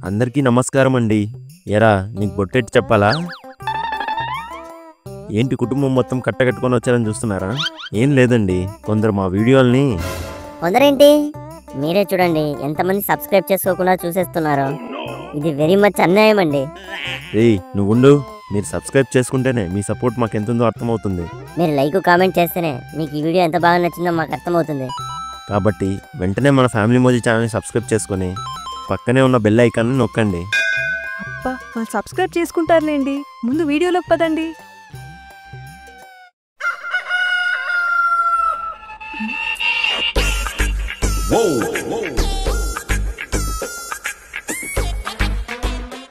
అందరికీ నమస్కారం అండి. ఎరా నీకు బొట్టెట్టి చెప్పాలా? ఏంటి కుటుంబం మొత్తం కట్టకట్టుకొని వచ్చారని చూస్తున్నారా? ఏం లేదండి, కొందరు మా వీడియోల్ని కొందరేంటి మీరే చూడండి ఎంతమంది సబ్స్క్రైబ్ చేసుకోకుండా చూసేస్తున్నారు. ఇది వెరీ మచ్ అన్యాయం అండి. నువ్వు ఉండు, మీరు సబ్స్క్రైబ్ చేసుకుంటేనే మీ సపోర్ట్ మాకు ఎంతుందో అర్థమవుతుంది. మీరు లైక్ కామెంట్ చేస్తేనే మీకు ఈ వీడియో ఎంత బాగా నచ్చిందో మాకు అర్థమవుతుంది. కాబట్టి వెంటనే మన ఫ్యామిలీ మోజీ ఛానల్ని సబ్స్క్రైబ్ చేసుకొని పక్కనే ఉన్న బెల్ ఐకాన్ని నొక్కండి. అబ్బా వాళ్ళు సబ్స్క్రైబ్ చేసుకుంటారులేండి, ముందు వీడియోలోకి పదండి.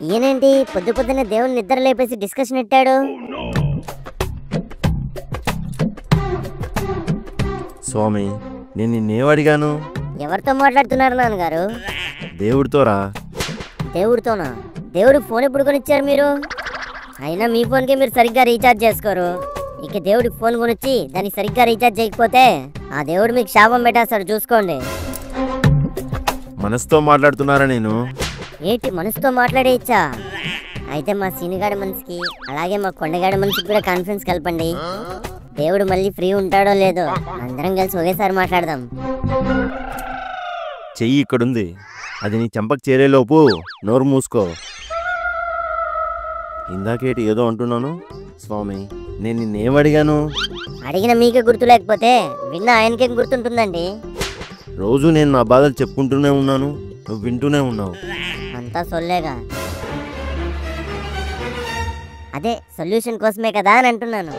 ఈయనేంటి పొద్దు పొద్దున్నే దేవుని నిద్ర లేపేసి డిస్కషన్ ఎట్టాడు? స్వామి, నేను నిన్నేమడిగాను? ఎవరితో మాట్లాడుతున్నారు నాన్నగారు? దేవుడితోరా. దేవుడితోనా? దేవుడికి ఫోన్ ఎప్పుడు కొనిచ్చారు మీరు? అయినా మీ ఫోన్కి మీరు సరిగ్గా రీఛార్జ్ చేసుకోరు, ఇక దేవుడికి ఫోన్ కొనిచ్చి దానికి సరిగ్గా రీఛార్జ్ చేయకపోతే ఆ దేవుడు మీకు శాపం పెట్టేస్తాడు, చూసుకోండి. మనసుతో మాట్లాడుతున్నారా? నేను ఏంటి మనసుతో మాట్లాడేయచ్చా? అయితే మా సీనిగాడి మనసుకి అలాగే మా కొండగాడి మనసుకి కూడా కాన్ఫరెన్స్ కలపండి. దేవుడు మళ్ళీ ఫ్రీ ఉంటాడో లేదో అందరం కలిసి ఒకేసారి మాట్లాడదాం. చెయ్యి ఇక్కడుంది, అది నీ చెంపకు చేరేలోపు నోరు మూసుకో. ఇందాకేటి ఏదో అంటున్నాను. స్వామి, నేను నిన్నేమడిగాను? అడిగిన మీకే గుర్తు లేకపోతే విన్న ఆయనకేం గుర్తుంటుందండి? రోజు నేను నా బాధలు చెప్పుకుంటూనే ఉన్నాను, నువ్వు వింటూనే ఉన్నావు. అంతా సొల్లేగా. అదే సొల్యూషన్ కోసమే కదా అని అంటున్నాను.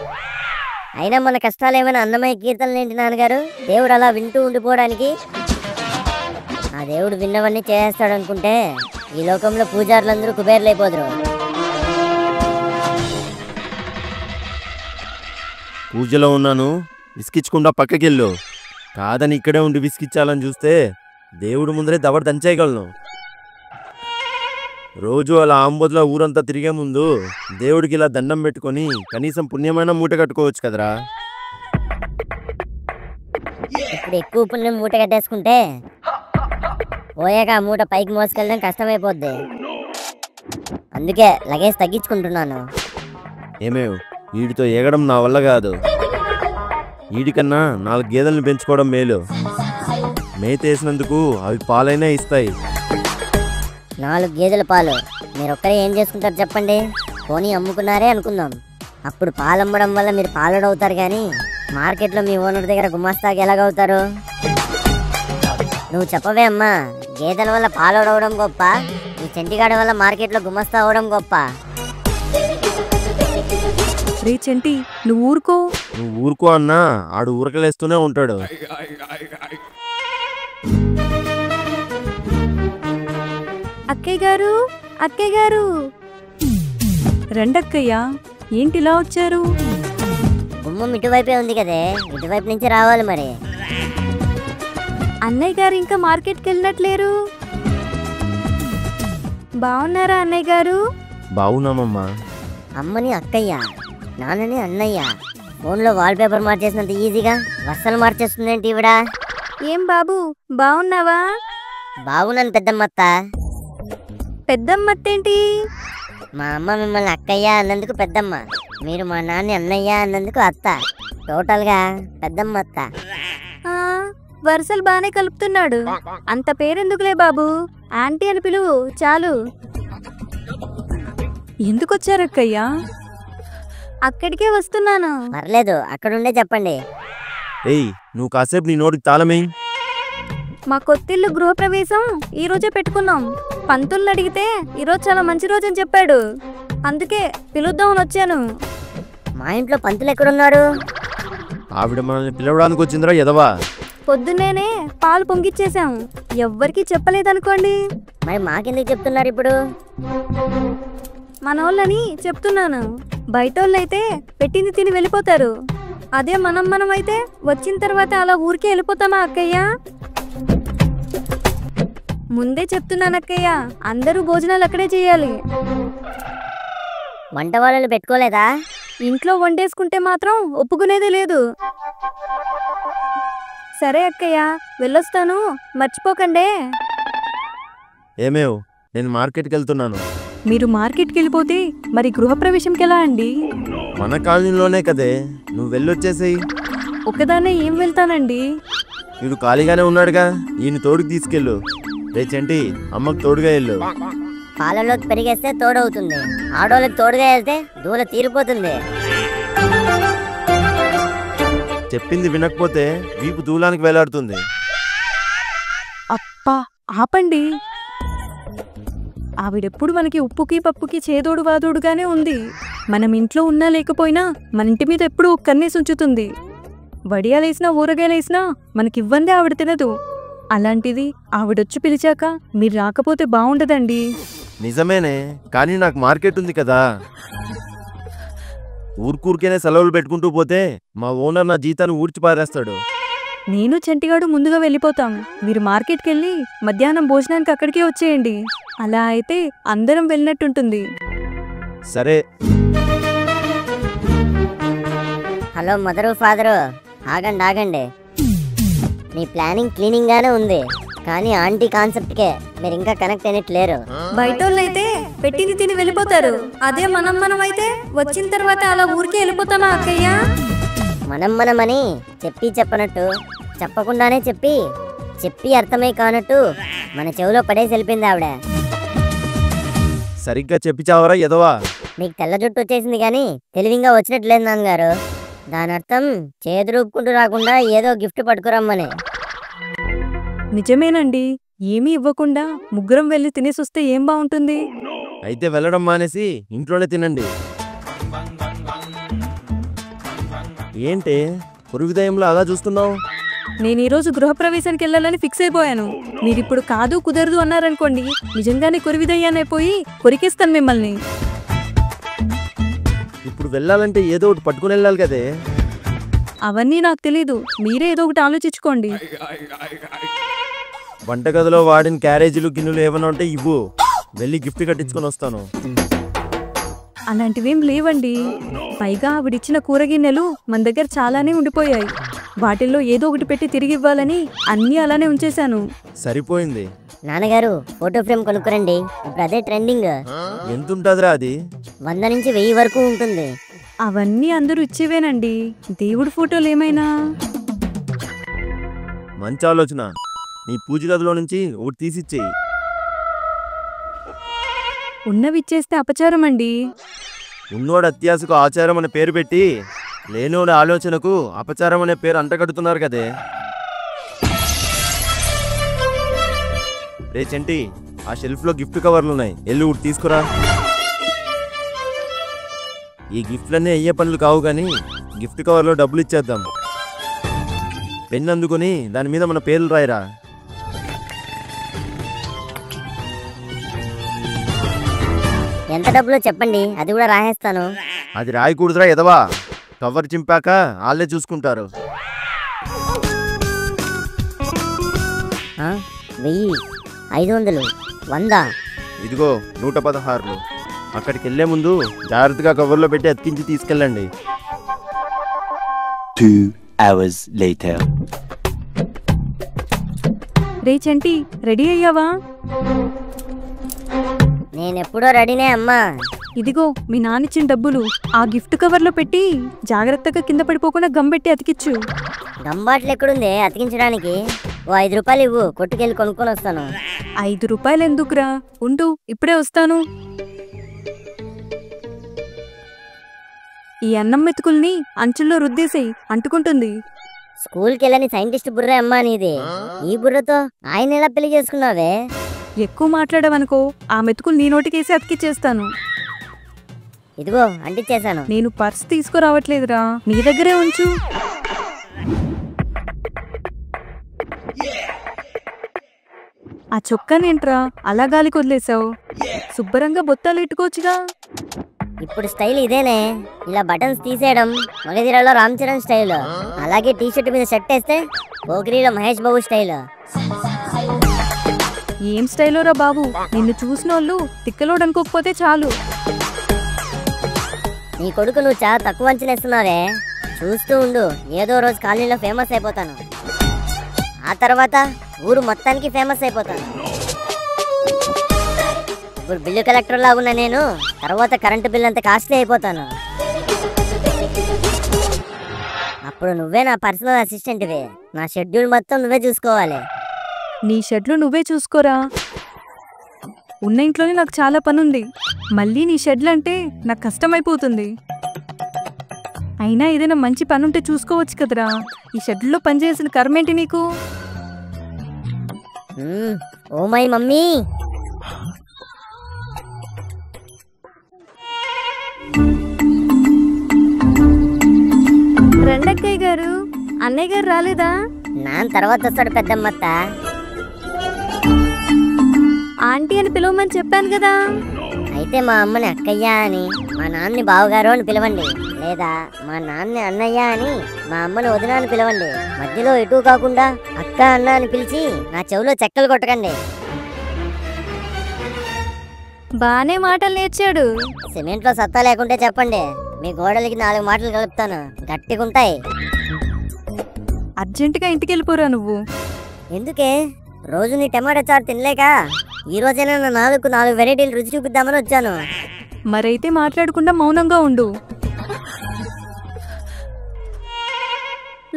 అయినా మన కష్టాలు ఏమైనా అన్నమయ్య కీర్తనలు ఏంటి నాన్నగారు? దేవుడు అలా వింటూ ఉండిపోవడానికి? ఆ దేవుడు విన్నవన్నీ చేస్తాడు అనుకుంటే ఈ లోకంలో పూజారులందరూ కుబేర్లైపోదురు. పూజలో ఉన్నాను, విసికించకుండా పక్కకెళ్ళు. కాదని ఇక్కడే ఉండి విసికిచ్చాలని చూస్తే దేవుడు ముందరే దవడ దంచేయగలను. రోజు అలా ఆంబోతుల ఊరంతా తిరిగే ముందు దేవుడికి ఇలా దండం పెట్టుకొని కనీసం పుణ్యమైన మూట కట్టుకోవచ్చు కదరా. ఇప్పుడు ఎక్కువ పుణ్యం మూట కట్టేసుకుంటే పోయాక ఆ మూట పైకి మోసుకెళ్ళడం కష్టమైపోద్ది. అందుకే లగేజ్ తగ్గించుకుంటున్నాను. ఏమేవ్, వీడితో ఎగడం నా వల్ల కాదు. వీడికన్నా 4 గేదెలను పెంచుకోవడం మేలు. మేతేసినందుకు అవి పాలైనా ఇస్తాయి. 4 గేదెల పాలు మీరు ఒక్కరే ఏం చేసుకుంటారు చెప్పండి? పోనీ అమ్ముకున్నారే అనుకుందాం, అప్పుడు పాలు అమ్మడం వల్ల మీరు పాలుడవుతారు, కానీ మార్కెట్లో మీ ఓనర్ దగ్గర గుమాస్తాకి ఎలాగవుతారు? నువ్వు చెప్పవే అమ్మా, గేదెల వల్ల పాలుడవడం గొప్ప, ఈ చెంటిగాడి వల్ల మార్కెట్లో గుమస్తా అవడం గొప్ప? రే చెంటి, నువ్వు ఊరుకో. నువ్వు ఊరుకో అన్నా ఆడు ఊరకలేస్తూనే ఉంటాడు. అక్కయ్య గారు, అక్కయ్య గారు, రండక్కయ్యా, ఏంటి ఇలా వచ్చారు? గుమ్మం ఇటువైపే ఉంది కదే, ఇటువైపు నుంచి రావాలి మరి. అన్నయ్య గారు ఇంకా మార్కెట్కి వెళ్ళినట్లేరు. బాగున్నారా అన్నయ్య గారు? బాగున్నామమ్మా. అమ్మని అక్కయ్య, నాన్నని అన్నయ్య. ఫోన్లో వాల్పేపర్ మార్చేసినంత ఈజీగా వరుసలు మార్చేస్తుందేంటి ఈవిడ? ఏం బాబు, బాగున్నావా? బాగున్నాను పెద్దమ్మత్త. పెద్దమ్మత్తేంటి? మా అమ్మ మిమ్మల్ని అక్కయ్య అన్నందుకు పెద్దమ్మ, మీరు మా నాన్న అన్నయ్య అన్నందుకు అత్త. టోటల్గా పెద్దమ్మత్త. వరుసలు బానే కలుపుతున్నాడు, అంత పేరెందుకులే బాబు, ఆంటీ అని పిలువు చాలు. ఎందుకొచ్చారక్కయ్యా? అక్కడికే వస్తున్నాను. పర్లేదు, అక్కడుండే చెప్పండి. ఏయ్, నువ్వు కాసేపు నీ నోటికి తాళమే. మా కొత్తిల్లు గృహప్రవేశం ఈ రోజే పెట్టుకున్నాం. పంతుల్ని అడిగితే ఈరోజు చాలా మంచి రోజు అని చెప్పాడు, అందుకే పిలుద్దామని వచ్చాను. మా ఇంట్లో పంతులు ఎక్కడున్నారు? ఆవిడ మనల్ని పిలవడానికి వచ్చిందిరా ఎదవా. పొద్దున్నేనే పాలు పొంగిచ్చేసాం, ఎవ్వరికి చెప్పలేదనుకోండి. మరి మాకెందుకు చెప్తున్నారు ఇప్పుడు? మనోళ్ళని చెప్తున్నాను. బయటోళ్ళైతే పెట్టింది తిని వెళ్ళిపోతారు, అదే మనం అయితే వచ్చిన తర్వాత అలా ఊరికే వెళ్ళిపోతామా అక్కయ్య? ముందే చెప్తున్నాను అక్కయ్య, అందరూ భోజనాలు అక్కడే చేయాలి. వంట వాళ్ళు పెట్టుకోలేదా? ఇంట్లో వండేసుకుంటే మాత్రం ఒప్పుకునేదే లేదు. సరే అక్కయ్య, వెళ్ళొస్తాను, మర్చిపోకండే. ఏమేవ్, నేను మార్కెట్కి వెళ్తున్నాను. మీరు మార్కెట్కి వెళ్ళిపోతే మరి గృహప్రవేశంకి ఎలా అండి? మన కాలనీలోనే కదే, నువ్వు వెళ్ళొచ్చేసేయి. ఒక్కదాన్నే ఏం వెళ్తానండి? వీడు ఖాళీగానే ఉన్నాడుగా, ఈయన తోడుకి తీసుకెళ్ళు. రే చంటి, అమ్మకు తోడుగా వెళ్ళు. పాలలోకి పెరిగేస్తే తోడవుతుంది, ఆడోళ్ళకి తోడుగా వెళ్తే దూల తీరిపోతుంది. చెప్పింది వినకపోతే వీపు దూలానికి వేలాడుతుంది. అప్పా ఆపండి. ఆవిడెప్పుడు మనకి ఉప్పుకి పప్పుకి చేదోడు వాదోడుగానే ఉంది. మనం ఇంట్లో ఉన్నా లేకపోయినా మన ఇంటి మీద ఎప్పుడు కన్నేసి ఉంచుతుంది. వడియాలేసినా ఊరగాయలేసినా మనకివ్వందే ఆవిడ తినదు. అలాంటిది ఆవిడొచ్చి పిలిచాక మీరు రాకపోతే బాగుండదండి. నిజమేనే, కానీ నాకు మార్కెట్ ఉంది కదా. ఊరికూరికేనే సెలవులు పెట్టుకుంటూ పోతే మా ఓనర్ నా జీతాన్ని ఊడ్చి పారేస్తాడు. నేను చంటిగాడు ముందుగా వెళ్ళిపోతాం. మీరు మార్కెట్కి వెళ్ళి మధ్యాహ్నం భోజనానికి అక్కడికే వచ్చేయండి. అలా అయితే అందరం వెళ్ళినట్టుంటుంది. సరే. హలో మదరు ఫాదరు, ఆగండి ఆగండి. మీ ప్లానింగ్ క్లీనింగ్ గానే ఉంది, కానీ ఆంటీ కాన్సెప్ట్కే మీరు ఇంకా కనెక్ట్ అయినట్లేరు. బయటోళ్ళైతే పెట్టింది తిని వెళ్ళిపోతారు. అదే మనం అయితే వచ్చిన తర్వాత అలా ఊరికే వెళ్ళిపోతామా అక్కయ్య? మనమని చెప్పి చెప్పనట్టు, చెప్పకుండానే చెప్పి అర్థమై కానట్టు మన చెవిలో పడేసి వెళ్ళిపోయింది ఆవిడ. సరిగ్గా చెప్పి చావరా ఎదవా. మీకు తెల్ల జుట్టు వచ్చేసింది కానీ తెలివిగా వచ్చినట్లేదు నాన్నగారు. దాని అర్థం చేదురుపుకుంటూ రాకుండా ఏదో గిఫ్ట్ పట్టుకురమ్మని. నిజమేనండి, ఏమీ ఇవ్వకుండా ముగ్గురం వెళ్ళి తినేసొస్తే ఏం బాగుంటుంది? అయితే వెళ్ళడం మానేసి ఇంట్లోనే తినండి. ఏంటి పురుగుదయంలో అలా చూస్తున్నావు? నేను ఈరోజు గృహప్రవేశానికి వెళ్ళాలని ఫిక్స్ అయిపోయాను. మీరిప్పుడు కాదు కుదరదు అన్నారనుకోండి, నిజంగానే కొరివిదయ్యానైపోయి కొరికేస్తాను మిమ్మల్ని. ఇప్పుడు వెళ్ళాలంటే ఏదో ఒకటి పట్టుకుని వెళ్ళాలి కదే. అవన్నీ నాకు తెలీదు, మీరే ఏదో ఒకటి ఆలోచించుకోండి. వంటగదిలో వాడిన క్యారేజీలు గిన్నెలు ఏమైనా ఉంటే ఇవ్వు, వెళ్ళి గిఫ్ట్ కట్టించుకొని వస్తాను. అలాంటివేం లేవండి. పైగా ఆవిడిచ్చిన కూరగిన్నెలు మన దగ్గర చాలానే ఉండిపోయాయి. వాటిల్లో ఏదో ఒకటి పెట్టి తిరిగి ఇవ్వాలని అన్నీ అలానే ఉంచేశాను. సరిపోయింది. నాన్నగారు ఫోటో ఫ్రేమ్ కొనుక్కురండి, ఇప్పుడు అదే ట్రెండింగ్. ఎంత ఉంటుందిరా అది? 100 నుంచి 1000 వరకు ఉంటుంది. అవన్నీ అందరూ ఇచ్చేవేనండి, దేవుడి ఫోటోలు ఏమైనా. మంచి ఆలోచన. నీ పూజ గదిలో నుంచి ఒకటి తీసిచ్చేయి. ఉన్నవిచ్చేస్తే అపచారం అండి. ఉన్నోడు అత్యాశకు ఆచారం అనే పేరు పెట్టి లేనోడి ఆలోచనకు అపచారం అనే పేరు అంటగడుతున్నారు కదే. రే చంటి, ఆ షెల్ఫ్లో గిఫ్ట్ కవర్లు ఉన్నాయి, ఎల్లు తీసుకురా. ఈ గిఫ్ట్లన్నీ అయ్యే పనులు కావు కానీ గిఫ్ట్ కవర్లో డబ్బులు ఇచ్చేద్దాం. పెన్ అందుకుని దాని మీద మన పేర్లు రాయరా. ఎంత డబ్బులో చెప్పండి, అది కూడా రాసేస్తాను. అది రాయకూడదురా ఎదవా, కవర్ చింపాక వాళ్ళే చూసుకుంటారు. 1000, 500, 100. ఇదిగో 116. అక్కడికి వెళ్లే ముందు జాగ్రత్తగా కవర్లో పెట్టి అతికించి తీసుకెళ్ళండి. 2 hours later. రే చంటి, రెడీ అయ్యావా? నేనెప్పుడో రెడీనే అమ్మా. ఇదిగో మీ నానిచ్చిన డబ్బులు ఆ గిఫ్ట్ కవర్లో పెట్టి జాగ్రత్తగా కింద పడిపోకుండా గంబెట్టి అతికిచ్చు. గంబాట్లు ఎక్కడుంది అతికించడానికి? ఓ 5 రూపాయలు ఇవ్వు, కొట్టుకెళ్ళి కొనుక్కొని వస్తాను. 5 రూపాయలు ఎందుకురా, ఉండు ఇప్పుడే వస్తాను. ఈ అన్నం మెతుకుల్ని అంచుల్లో రుద్దేసేయి, అంటుకుంటుంది. స్కూల్కి వెళ్ళని సైంటిస్ట్ బుర్ర అమ్మా నీది. ఈ బుర్రతో ఆయన ఎలా పెళ్లి చేసుకున్నావే? ఎక్కువ మాట్లాడవనుకో ఆ మెతుకులు నీ నోటికేసి అతికిచ్చేస్తాను. ఇదిగో అంటించేశాను. నేను పర్స్ తీసుకురావట్లేదురా, నీ దగ్గరే ఉంచు. ఆ చొక్కానేంట్రా అలా గాలికి వదిలేసావు? శుభ్రంగా బొత్తాలు ఇట్టుకోవచ్చుగా. ఇప్పుడు స్టైల్ ఇదేనే, ఇలా బటన్స్ తీసేయడం మగధీరలో రామ్ చరణ్ స్టైల్. అలాగే టీ షర్ట్ మీద షర్ట్ వేస్తే పోకిరీలో మహేష్ బాబు స్టైల్. ఏం స్టైలోరా బాబు, నిన్ను చూసిన వాళ్ళు తిక్కలోడు అనుకోకపోతే చాలు. నీ కొడుకు నువ్వు చాలా తక్కువ అంచనేస్తున్నావే. చూస్తూ ఉండు, ఏదో రోజు కాలనీలో ఫేమస్ అయిపోతాను. ఆ తర్వాత ఊరు మొత్తానికి ఫేమస్ అయిపోతాను. ఇప్పుడు బిల్లు కలెక్టర్ లా ఉన్నా నేను, తర్వాత కరెంటు బిల్ అంత కాస్ట్లీ అయిపోతాను. అప్పుడు నువ్వే నా పర్సనల్ అసిస్టెంట్వి. నా షెడ్యూల్ మొత్తం నువ్వే చూసుకోవాలి. నీ షెడ్లు నువ్వే చూసుకోరా. ఉన్న ఇంట్లోనే నాకు చాలా పనుంది, మళ్ళీ నీ షెడ్లు అంటే నాకు కష్టమైపోతుంది. అయినా ఏదైనా మంచి పనుంటే చూసుకోవచ్చు కదరా. ఈ షెడ్లో పనిచేసిన కర్మేంటి నీకు? Oh my mummy. రెండక్కయ్య గారు, అన్నయ్య గారు రాలేదా? నాన్న తర్వాత వస్తాడు పెద్దమ్మత్త. ఆంటీ అని పిలవమని చెప్పాను కదా. అయితే మా అమ్మని అక్కయ్య అని, మా నాన్నని బావగారు అని పిలవండి. లేదా మా నాన్నని అన్నయ్య అని, మా అమ్మని వదిన అని పిలవండి. మధ్యలో ఎటు కాకుండా అక్క అన్న అని పిలిచి నా చెవులో చెక్కలు కొట్టకండి. బానే మాటలు నేర్చాడు. సిమెంట్లో సత్తా లేకుంటే చెప్పండి, మీ గోడలకి 4 మాటలు కలుపుతాను, గట్టిగుంటాయి. అర్జెంటుగా ఇంటికి వెళ్ళిపోరా నువ్వు. ఎందుకే? రోజు నీ టమాటా చారు తినలేక ఈ రోజైనా నా 4 వెరైటీలు రుచి చూపిద్దామని వచ్చాను. మరైతే మాట్లాడకుండా మౌనంగా ఉండు.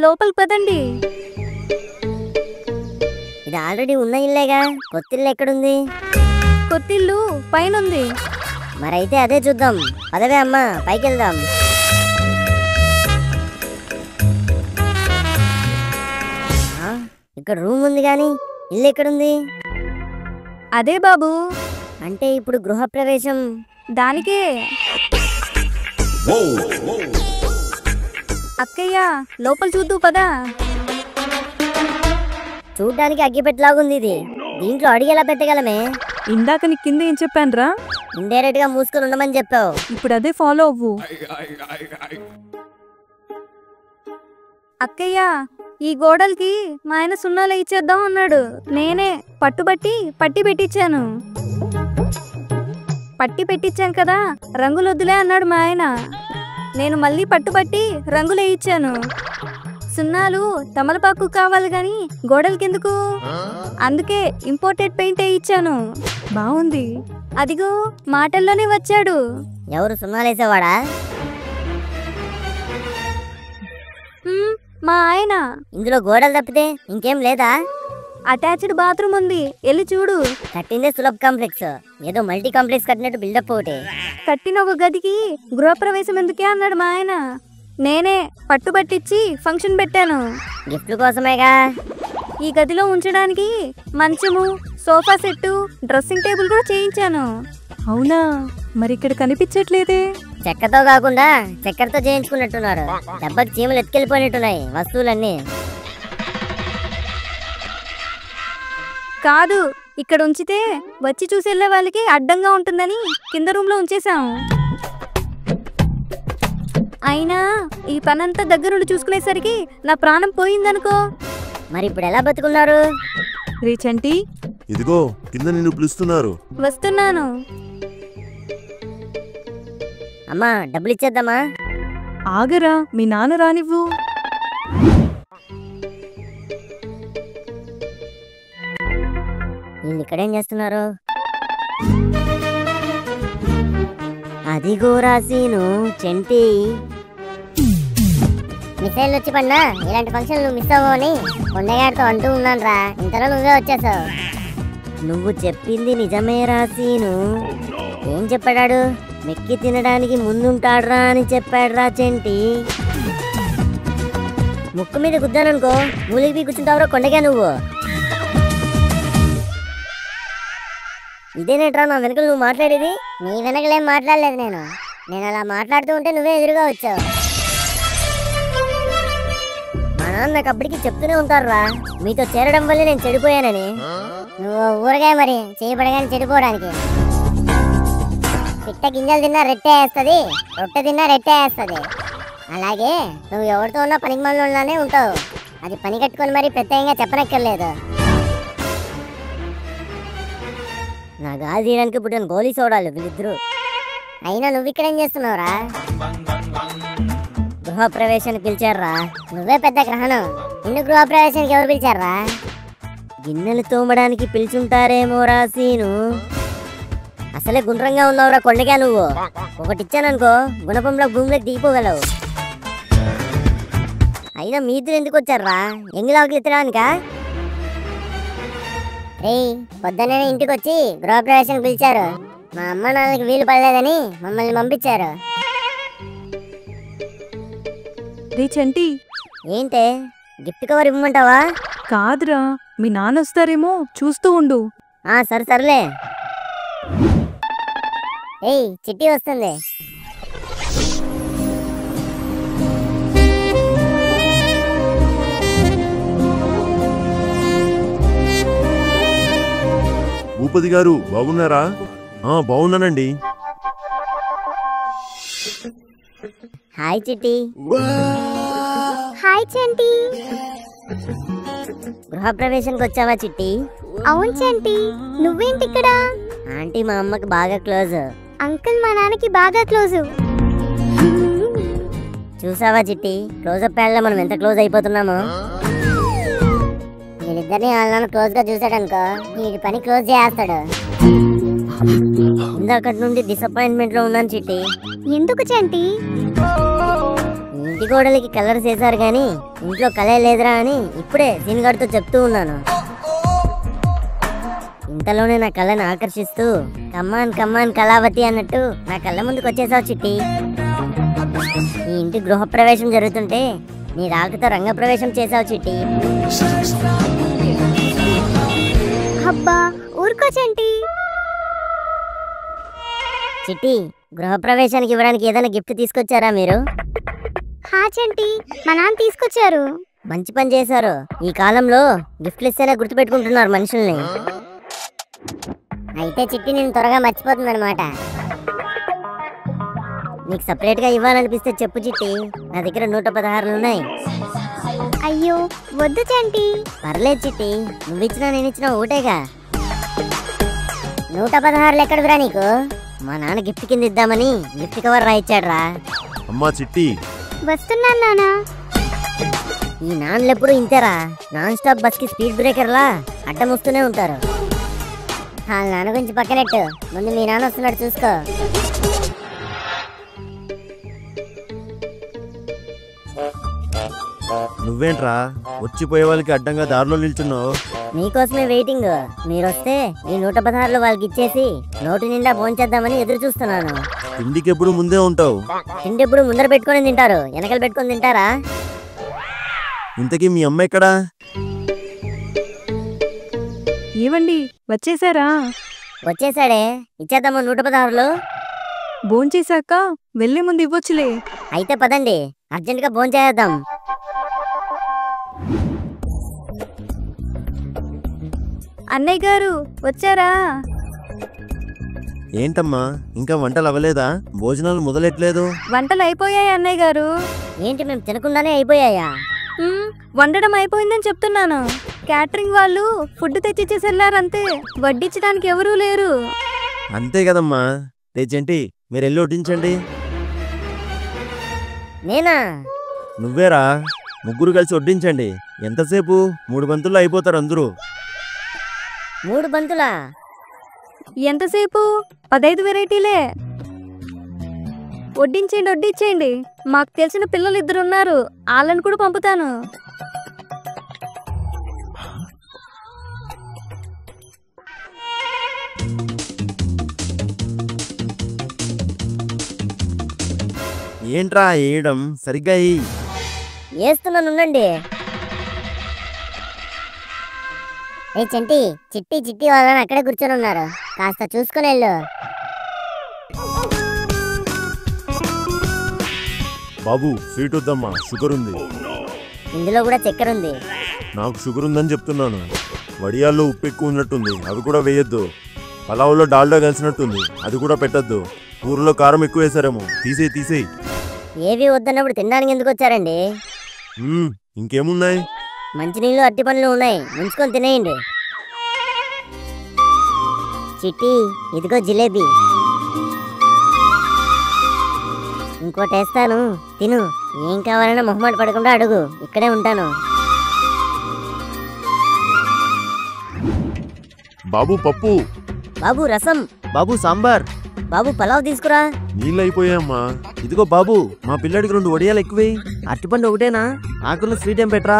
లోపలికి పదండి. ఇది ఆల్రెడీ ఉన్న ఇల్లేగా, కొత్తిల్లు ఎక్కడుంది? కొత్తిల్లు పైనుంది. మరైతే అదే చూద్దాం. పదవే అమ్మా, పైకి వెళ్దాం. ఇక్కడ రూమ్ ఉంది గాని ఇల్లు ఎక్కడుంది? అదే బాబు. అంటే ఇప్పుడు గృహప్రవేశం దానికే. అక్కయ్య, లోపల చూద్దు పదా. చూడ్డానికి అగ్గిపెట్టలాగుంది ఇది. దీంట్లో అడిగి ఎలా పెట్టగలమే? ఇందాక నీ కింద ఏం చెప్పానురా? ఇండైరెక్ట్ గా మూసుకొని ఉండమని చెప్పావు. ఇప్పుడు అదే ఫాలో అవ్వు. అక్కయ్య, ఈ గోడలకి మా ఆయన సున్నాలు ఇచ్చేద్దాం అన్నాడు. నేనే పట్టుబట్టి పట్టి పెట్టించాను. పట్టి పెట్టించాను కదా, రంగులొద్దులే అన్నాడు మా ఆయన. నేను మళ్ళీ పట్టుబట్టి రంగులు వేయించాను. సున్నాలు తమలపాకు కావాలి గాని గోడలకెందుకు? అందుకే ఇంపోర్టెడ్ పెయింట్ వేయించాను. బాగుంది. అదిగో మాటల్లోనే వచ్చాడు. ఎవరు సున్నాలేసేవాడా? మా ఆయన. ఇందులో గోడలు తప్పితే ఇంకేం లేదా? అటాచ్డ్ బాత్రూమ్ ఉంది, వెళ్ళి చూడు. కట్టిందే సులభ్ కాంప్లెక్స్, ఏదో మల్టీ కాంప్లెక్స్ కట్టినట్టు బిల్డప్ ఒకటి. కట్టిన ఒక గదికి గృహప్రవేశం ఎందుకే అన్నాడు మా ఆయన. నేనే పట్టుబట్టించి ఫంక్షన్ పెట్టాను. గిఫ్ట్ కోసమేగా. ఈ గదిలో ఉంచడానికి మంచము, సోఫా సెట్టు, డ్రెస్సింగ్ టేబుల్ కూడా చేయించాను. అవునా? మరి ఇక్కడ కనిపించట్లేదే. చెక్కతో కాకుండా చక్కెరతో చేయించుకున్నట్టున్నారు. దెబ్బకి చీమలు ఎత్తుకెళ్ళిపోయినట్టున్నాయి వస్తువులన్నీ. కాదు, ఇక్కడ ఉంచితే వచ్చి చూసేళ్ళే వాళ్ళకి అడ్డంగా ఉంటుందని కింద రూమ్ లో ఉంచేసాం. అయినా ఈ పనంతా దగ్గరుండి చూసుకునేసరికి నా ప్రాణం పోయిందనుకో. మరి ఇప్పుడు ఎలా బతుకున్నారు? రీచంటి, ఇదిగో కింద నిన్ను పిలుస్తున్నారు. వస్తున్నాను. అమ్మా, డబ్బులు ఇచ్చేద్దామా? ఆగరా, మీ నాన్న రానివ్వు. వీళ్ళు ఇక్కడేం చేస్తున్నారు? అదిగో రాసీను, చెంటి. మిసైల్ వచ్చి పడినా ఇలాంటి ఫంక్షన్ నువ్వు మిస్ అవ్వని కొండగాడితో అంటూ ఉన్నాను రా. ఇంతలో నువ్వే వచ్చేసావు. నువ్వు చెప్పింది నిజమే రాసీను. ఏం చెప్పాడాడు? మెక్కి తినడానికి ముందుంటాడ్రా అని చెప్పాడ్రా చెంటి. ముక్కు మీద గుద్దాననుకో, మూలికి కూర్చుంటావురా కొండగా నువ్వు. ఇదేనేట్రా నా వెనకలు నువ్వు మాట్లాడేది? నీ వెనకలేం మాట్లాడలేదు నేను. అలా మాట్లాడుతూ ఉంటే నువ్వే ఎదురుగా వచ్చావు. మా నాన్న నాకు అప్పటికి చెప్తూనే ఉంటారురా, మీతో చేరడం వల్లే నేను చెడిపోయానని. నువ్వు ఊరగాయ మరి, చేయబడగానే చెడిపోవడానికి. పిట్ట గింజలు తిన్నా రెట్టే వేస్తుంది, రొట్టె తిన్నా రెట్టే వేస్తుంది. అలాగే నువ్వు ఎవరితో ఉన్నా పనికి మనలోనే ఉంటావు. అది పని కట్టుకొని మరి ప్రత్యేకంగా చెప్పనక్కర్లేదు. నా గాలి తీయడానికి పుట్టిన గోలీ సోడాలు వీళ్ళిద్దరు. అయినా నువ్వు ఇక్కడేం చేస్తున్నావురా? గృహప్రవేశానికి పిలిచారా? నువ్వే పెద్ద గ్రహణం. నిన్ను గృహప్రవేశానికి ఎవరు పిలిచారా? గిన్నెలు తోమడానికి పిలిచుంటారేమో రాసీను. అసలు అసలే గుండ్రంగా ఉన్నావురా కొండగా నువ్వు. ఒకటి ఇచ్చాననుకో గుణపంలో భూమిలోకి దిగిపోగలవు. అయినా మీ ఇద్దరు ఎందుకు వచ్చారా? ఎంగిలాకులు ఎత్తడానికా? రే పొద్దున్నే ఇంటికి వచ్చి గృహప్రవేశానికి పిలిచారు. మా అమ్మ నాన్నకి వీలు పడలేదని మమ్మల్ని పంపించారు. రే చంటి, ఏంటే గిఫ్ట్ కవర్ ఇవ్వమంటావా? కాదురా, మీ నాన్న వస్తారేమో చూస్తూ ఉండు. సర్లే. ఏయ్ చిట్టి వస్తుంది. భూపతి గారు బాగున్నారా? బాగున్నానండి. హాయ్ చిట్టి. హాయ్ చంటి. గృహప్రవేశానికి వచ్చావా చిట్టి? అవును చంటి, నువ్వేంటి ఇక్కడ? ఆంటీ మా అమ్మకి బాగా క్లోజ్. అంకుల్ మా నాన్నకి బాగా క్లోజు. చూసావా చిట్టి, క్లోజప్ ప్యాడ్లో మనం ఎంత క్లోజ్ అయిపోతున్నామో. వీళ్ళిద్దరిని వాళ్ళ నాన్న క్లోజ్ గా చూసాడనుకో వీడి పని క్లోజ్ చేస్తాడు. ఇందాకటి నుండి డిసప్పాయింట్మెంట్ లో ఉన్నాను చిట్టి. ఎందుకు చంటి? ఇంటి గోడలకి కలర్ చేశారు కానీ ఇంట్లో కలే లేదురా అని ఇప్పుడే సీన్గాడితో చెప్తూ ఉన్నాను. ఇంతలోనే నా కళ్ళని ఆకర్షిస్తూ కమ్మాన్ కమ్మాన్ కళావతి అన్నట్టు నా కళ్ళ ముందుకు వచ్చేసావు చిట్టి. ఈ ఇంటి గృహప్రవేశం జరుగుతుంటే నీ రాకతో రంగప్రవేశం చేసావు చిట్టి. అబ్బా ఊరుకో చంటి. చిట్టి, గృహప్రవేశానికి ఇవ్వడానికి ఏదైనా గిఫ్ట్ తీసుకొచ్చారా మీరు? హా చంటి, మా నాన్న తీసుకొచ్చారు. మంచి పని చేశారు. ఈ కాలంలో గిఫ్ట్లు ఇస్తేనే గుర్తుపెట్టుకుంటున్నారు మనుషుల్ని. అయితే చిట్టి నేను త్వరగా మర్చిపోతుంది అనమాట. నీకు సపరేట్ గా ఇవ్వాలనిపిస్తే చెప్పు చిట్టి, నా దగ్గర 116 ఉన్నాయి. అయ్యో వద్దు చంటి. పర్లేదు చిట్టి, నువ్విచ్చినా నేనిచ్చినా ఒకటేగా. 116 ఎక్కడికిరా నీకు? మా నాన్న గిఫ్ట్ కింద ఇద్దామని గిఫ్ట్ కవర్ రాయిచ్చాడ్రా. అమ్మా చిట్టి. వస్తున్నాను నానా. ఈ నాన్నలు ఎప్పుడు ఇంతేరా, నాన్ స్టాప్ బస్ కి స్పీడ్ బ్రేకర్లా అడ్డం వస్తూనే ఉంటారు. వాళ్ళ నాన్న గురించి పక్కనెట్టు, ముందు మీ నాన్న వస్తున్నాడు చూసుకో. నువ్వేంట్రా వచ్చిపోయే వాళ్ళకి అడ్డంగా దారిలో నిల్చున్నావు? మీకోసమే వెయిటింగ్. మీరొస్తే ఈ 116 వాళ్ళకి ఇచ్చేసి నోటి నిండా భోంచేద్దామని ఎదురు చూస్తున్నాను. తిండికి ఎప్పుడు ముందే ఉంటావు. తిండి ఎప్పుడు ముందర పెట్టుకొని తింటారు, వెనకలు పెట్టుకొని తింటారా? ఇంతకీ మీ అమ్మ ఎక్కడా? ఏవండి వచ్చేసారా? వచ్చేసాడే, ఇచ్చేద్దాము 116. భోంచేశాక వెళ్లే ముందు ఇవ్వచ్చులే. అయితే పదండి, అర్జెంటుగా భోంచేద్దాం. అన్నయ్య గారు వచ్చారా? ఏంటమ్మా ఇంకా వంటలు అవ్వలేదా? భోజనాలు మొదలెట్లేదు? వంటలు అయిపోయాయి అన్నయ్య గారు. ఏంటి మేము తినకుండానే అయిపోయాయా? వండడం అయిపోయిందని చెప్తున్నాను. క్యాటరింగ్ వాళ్ళు ఫుడ్ తెచ్చిచ్చేసి వెళ్ళారంతే, వడ్డించడానికి ఎవరూ లేరు. అంతే కదమ్మా. తెచ్చేంటి మీరు వెళ్ళి వడ్డించండి. నేనా? నువ్వేరా, ముగ్గురు కలిసి వడ్డించండి. ఎంతసేపు? 3 బంతుల్లో అయిపోతారు అందరూ. 3 బంతులా? ఎంతసేపు? 15 వెరైటీలే. వడ్డించేయండి వడ్డించేయండి. మాకు తెలిసిన పిల్లలు 2 ఉన్నారు, వాళ్ళని కూడా పంపుతాను. ఏంట్రా వేయడం? సరిగ్గా వేస్తున్నానుండండి. ఏ చంటి, చిట్టి చిట్టి వాళ్ళని అక్కడే కూర్చొని ఉన్నారు, కాస్త చూసుకుని వెళ్ళు. బాబు స్వీట్ వద్దమ్మా, షుగర్ ఉంది. ఇందులో కూడా చక్కెర ఉంది. నాకు షుగర్ ఉందని చెప్తున్నాను. వడియాల్లో ఉప్పు ఎక్కువ ఉన్నట్టుంది, అవి కూడా వేయొద్దు. పలావులో డాల్డా కలిసినట్టుంది, అది కూడా పెట్టద్దు. కూరలో కారం ఎక్కువ వేసారేమో, తీసేయి. ఏవి వద్దన్నప్పుడు తినడానికి ఎందుకు వచ్చారండి? ఇంకేమున్నాయి? మంచినీళ్ళు అట్టి పండ్లు ఉన్నాయి, ముంచుకొని తినేయండి. చిట్టి ఇదిగో జిలేబీ, ఇంకోటి వేస్తాను తిను. ఏం కావాలన్నా మొహమాట పడకుండా అడుగు, ఇక్కడే ఉంటాను. బాబు పప్పు. బాబు రసం. బాబు సాంబార్. బాబు పలావ్ తీసుకురా. నీళ్ళు అయిపోయామ్మా. ఇదిగో బాబు, మా పిల్లడికి 2 వడియాలు ఎక్కువే. అరటిపండు ఒకటేనా? ఆకుల్లో స్వీట్ ఏం పెట్టరా?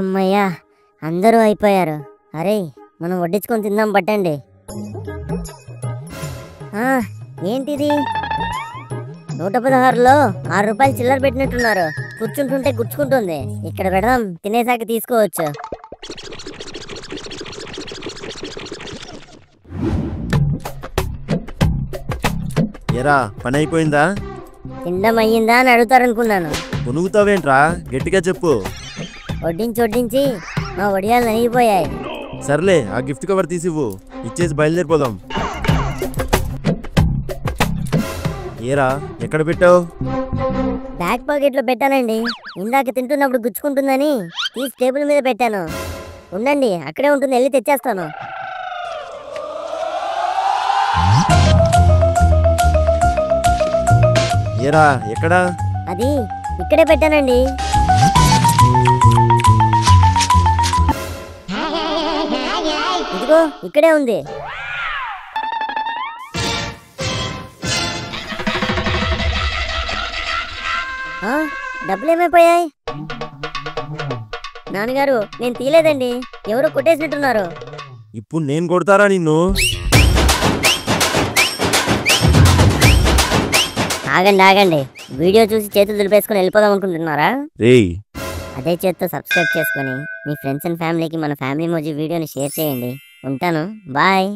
అమ్మయ్యా, అందరూ అయిపోయారు. అరే, మనం వడ్డించుకొని తిందాం పట్టండి. ఏంటిది? 116లో 6 రూపాయలు చిల్లర పెట్టినట్టున్నారు. కూర్చుంటుంటే గుచ్చుకుంటుంది. ఇక్కడ పెడదాం, తినేసాక తీసుకోవచ్చు. ఎరా, పని అయిపోయిందా? తిండం అయ్యిందా అని అడుగుతారనుకున్నాను. కొనుగుతావేంట్రా? గట్టిగా చెప్పు. వడ్డించి మా వడియాలు నలిగిపోయాయి. సర్లే, ఆ గిఫ్ట్ కవర్ తీసివ్వు. ఇచ్చేసి బయలుదేరిపోదాం. ఏరా, ఎక్కడ పెట్టావు? బ్యాక్ పాకెట్లో పెట్టానండి. ఇందాక తింటున్నప్పుడు గుచ్చుకుంటుందని తీసి టేబుల్ మీద పెట్టాను. ఉండండి, అక్కడే ఉంటుంది, వెళ్ళి తెచ్చేస్తాను. ఏరా, ఎక్కడా? అది ఇక్కడే పెట్టానండి. ఇదిగో ఇక్కడే ఉంది. డబ్బులు ఏమైపోయాయి? నాన్నగారు, నేను తీయలేదండి, ఎవరో కొట్టేసినట్టున్నారు. ఇప్పుడు నేను కొడతారా నిన్ను? ఆగండి, వీడియో చూసి చేతులు దులిపేసుకుని వెళ్ళిపోదాం అనుకుంటున్నారా? రేయ్, అదే చేత్తో సబ్స్క్రైబ్ చేసుకొని మీ ఫ్రెండ్స్ అండ్ ఫ్యామిలీకి మన ఫ్యామిలీ మోజీ వీడియోని షేర్ చేయండి. ఉంటాను, బాయ్.